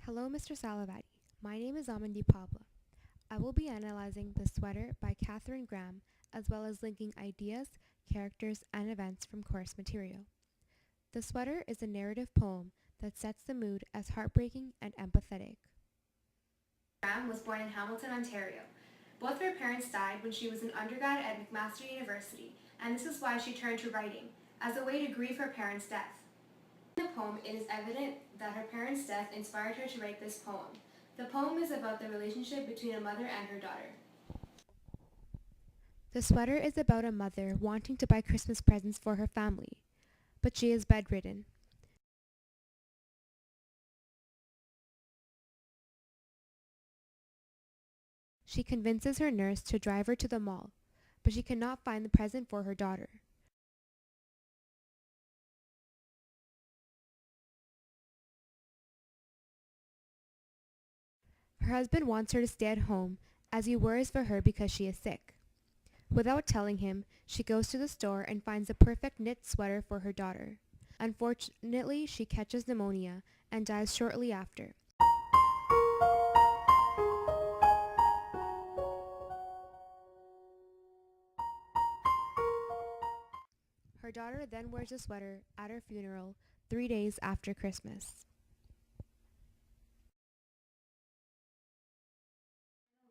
Hello, Mr. Salavati. My name is Amandi Pabla. I will be analyzing The Sweater by Katharine Graham, as well as linking ideas, characters, and events from course material. The Sweater is a narrative poem that sets the mood as heartbreaking and empathetic. Graham was born in Hamilton, Ontario. Both her parents died when she was an undergrad at McMaster University, and this is why she turned to writing, as a way to grieve her parents' death. In the poem, it is evident that her parents' death inspired her to write this poem. The poem is about the relationship between a mother and her daughter. The Sweater is about a mother wanting to buy Christmas presents for her family, but she is bedridden. She convinces her nurse to drive her to the mall, but she cannot find the present for her daughter. Her husband wants her to stay at home as he worries for her because she is sick. Without telling him, she goes to the store and finds a perfect knit sweater for her daughter. Unfortunately, she catches pneumonia and dies shortly after. Her daughter then wears the sweater at her funeral 3 days after Christmas.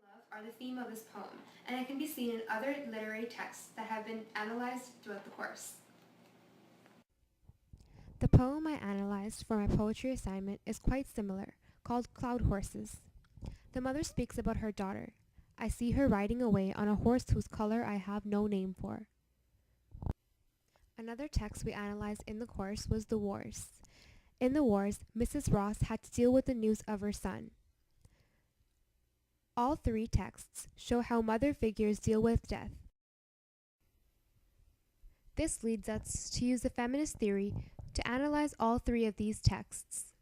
Love are the theme of this poem, and it can be seen in other literary texts that have been analyzed throughout the course. The poem I analyzed for my poetry assignment is quite similar, called Cloud Horses. The mother speaks about her daughter. I see her riding away on a horse whose color I have no name for. Another text we analyzed in the course was The Wars. In The Wars, Mrs. Ross had to deal with the news of her son. All three texts show how mother figures deal with death. This leads us to use the feminist theory to analyze all three of these texts.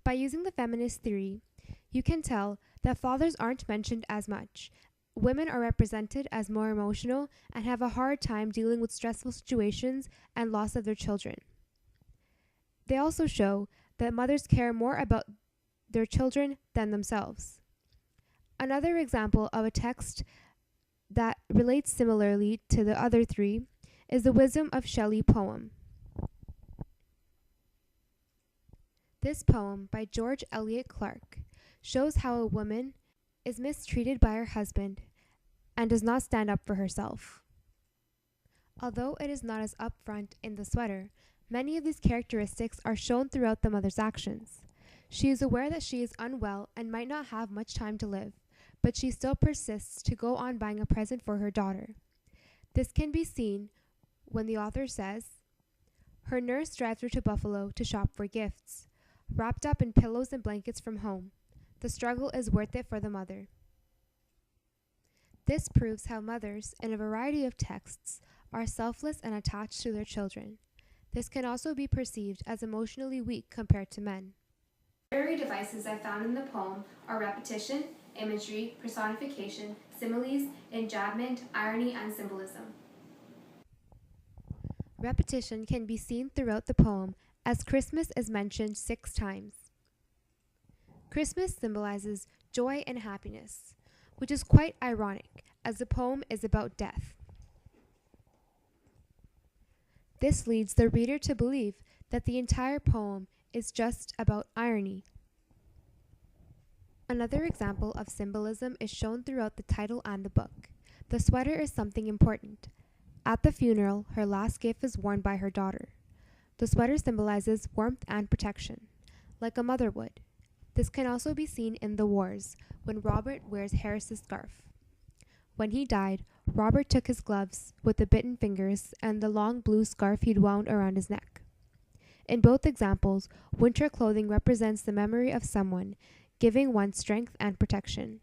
By using the feminist theory, you can tell that fathers aren't mentioned as much. Women are represented as more emotional and have a hard time dealing with stressful situations and loss of their children. They also show that mothers care more about their children than themselves. Another example of a text that relates similarly to the other three is the Wisdom of Shelley poem. This poem by George Eliot Clark shows how a woman is mistreated by her husband and does not stand up for herself. Although it is not as upfront in The Sweater, many of these characteristics are shown throughout the mother's actions. She is aware that she is unwell and might not have much time to live, but she still persists to go on buying a present for her daughter. This can be seen when the author says, her nurse drives her to Buffalo to shop for gifts. Wrapped up in pillows and blankets from home, the struggle is worth it for the mother. This proves how mothers, in a variety of texts, are selfless and attached to their children. This can also be perceived as emotionally weak compared to men. Literary devices I found in the poem are repetition, imagery, personification, similes, enjambment, irony, and symbolism. Repetition can be seen throughout the poem as Christmas is mentioned 6 times. Christmas symbolizes joy and happiness, which is quite ironic as the poem is about death. This leads the reader to believe that the entire poem is just about irony. Another example of symbolism is shown throughout the title and the book. The sweater is something important. At the funeral, her last gift is worn by her daughter. The sweater symbolizes warmth and protection, like a mother would. This can also be seen in The Wars, when Robert wears Harris's scarf. When he died, Robert took his gloves with the bitten fingers and the long blue scarf he'd wound around his neck. In both examples, winter clothing represents the memory of someone, giving one strength and protection.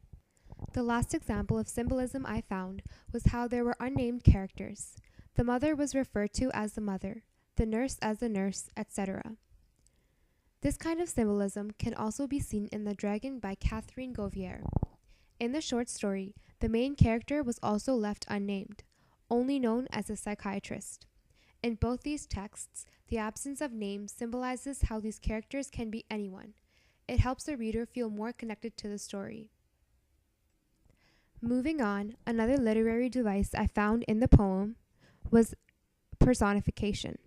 The last example of symbolism I found was how there were unnamed characters. The mother was referred to as the mother, the nurse as the nurse, etc. This kind of symbolism can also be seen in The Dragon by Catherine Gouvier. In the short story, the main character was also left unnamed, only known as a psychiatrist. In both these texts, the absence of names symbolizes how these characters can be anyone. It helps the reader feel more connected to the story. Moving on, another literary device I found in the poem was personification.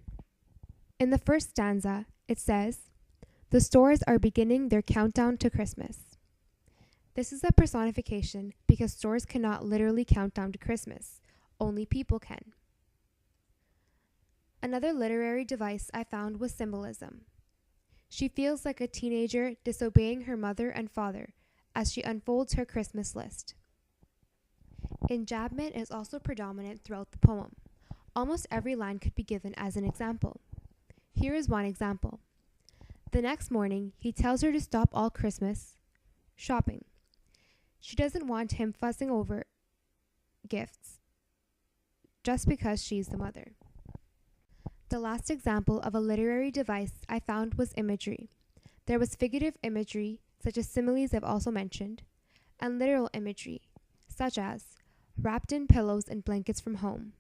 In the first stanza, it says, "The stores are beginning their countdown to Christmas." This is a personification because stores cannot literally count down to Christmas. Only people can. Another literary device I found was symbolism. She feels like a teenager disobeying her mother and father as she unfolds her Christmas list. Enjambment is also predominant throughout the poem. Almost every line could be given as an example. Here is one example. The next morning, he tells her to stop all Christmas shopping. She doesn't want him fussing over gifts just because she's the mother. The last example of a literary device I found was imagery. There was figurative imagery, such as similes I've also mentioned, and literal imagery, such as wrapped in pillows and blankets from home.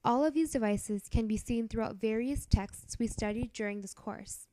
All of these devices can be seen throughout various texts we studied during this course.